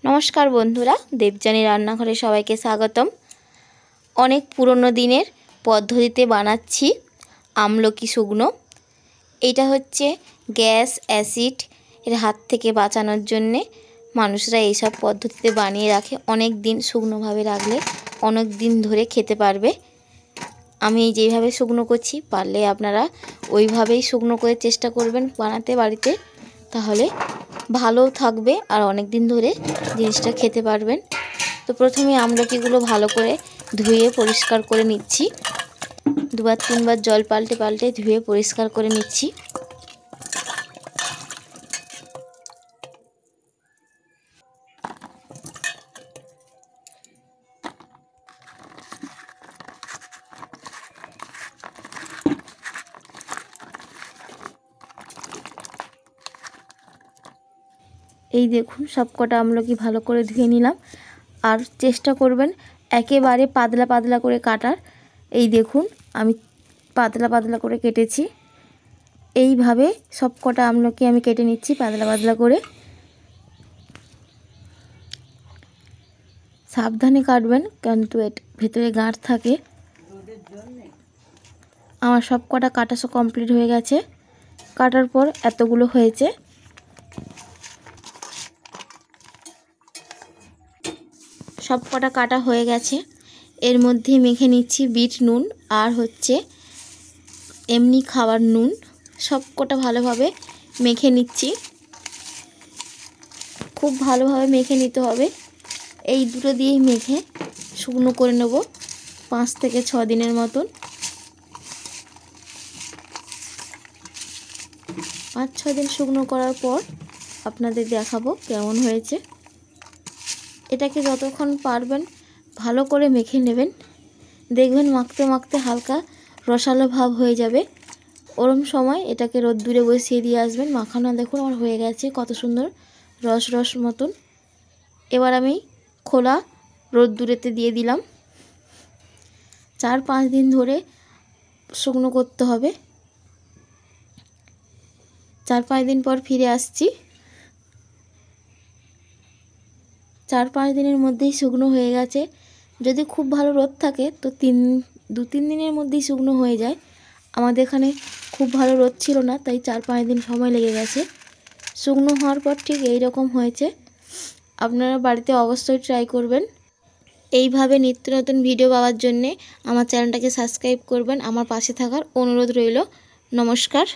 नमस्कार बंधुरा देवजानी रान्नाघरे सबाइके स्वागतम। अनेक पुरोनो दिनेर पद्धतिते बानाচ্ছি আমলকি শুকনো। এটা হচ্ছে গ্যাস অ্যাসিড এর হাত থেকে বাঁচানোর জন্য মানুষরা এই সব পদ্ধতিতে বানিয়ে রাখে। অনেক দিন শুকনোভাবে রাখলে অনেক দিন ধরে খেতে পারবে। আমি যেভাবে শুকনো করছি পারলে আপনারা ওইভাবেই শুকনো করে চেষ্টা করবেন বানাতে বাড়িতে, তাহলে ভালো থাকবে আর অনেক दिन ধরে জিনিসটা খেতে পারবেন। তো প্রথমে আমলকিগুলো ভালো করে ধুয়ে পরিষ্কার করে নিচ্ছি। দুবার তিনবার জল পাল্টে পাল্টে ধুয়ে পরিষ্কার করে নিচ্ছি। এই দেখুন সবকটা আমলকি ভালো করে ধুয়ে নিলাম। আর চেষ্টা করবেন একেবারে পাতলা পাতলা করে কাটার। এই দেখুন আমি পাতলা পাতলা করে কেটেছি। এইভাবে সবকটা আমলকি আমি কেটে নিচ্ছি পাতলা পাতলা করে। সাবধানে কাটবেন কিন্তু এর ভেতরে গাঁট থাকে। আমার সবকটা কাটা কমপ্লিট হয়ে গেছে। কাটার পর এতগুলো হয়েছে। সবকটা কাটা হয়ে গেছে। এর মধ্যে মেখে নিচ্ছি বিট নুন আর হচ্ছে এমনি খাবার নুন। সবকটা ভালোভাবে মেখে নিচ্ছি। খুব ভালোভাবে মেখে নিতে হবে। এই দুটো দিয়েই মেখে শুকনো করে নেব 5 থেকে 6 দিনের মতন। 5-6 দিন শুকনো করার পর আপনাদের দেখাবো কেমন হয়েছে। এটাকে যতক্ষণ পারবেন ভালো করে মেখে নেবেন। দেখবেন মাখতে মাখতে হালকা রসালো ভাব হয়ে যাবে। ওরম সময় এটাকে রোদ্দুরে বসিয়ে দিয়ে আসবেন। মাখানো দেখুন আমার হয়ে গেছে কত সুন্দর রস রস মতন। এবার আমি খোলা রোদ্দুরেতে দিয়ে দিলাম। 4-5 দিন ধরে শুকনো করতে হবে। 4-5 দিন পর ফিরে আসছি। 4-5 দিনের মধ্যেই শুকনো হয়ে গেছে। যদি খুব ভালো রোদ থাকে তো 2-3 দিনের মধ্যেই শুকনো হয়ে যায়। আমাদের এখানে খুব ভালো রোদ ছিল না, তাই 4-5 দিন সময় লেগে গেছে। শুকনো হওয়ার পর ঠিক এই রকম হয়েছে। আপনারা বাড়িতে অবশ্যই ট্রাই করবেন। এইভাবে নিত্য নতুন ভিডিও পাওয়ার জন্যে আমার চ্যানেলটাকে সাবস্ক্রাইব করবেন। আমার পাশে থাকার অনুরোধ রইল। নমস্কার।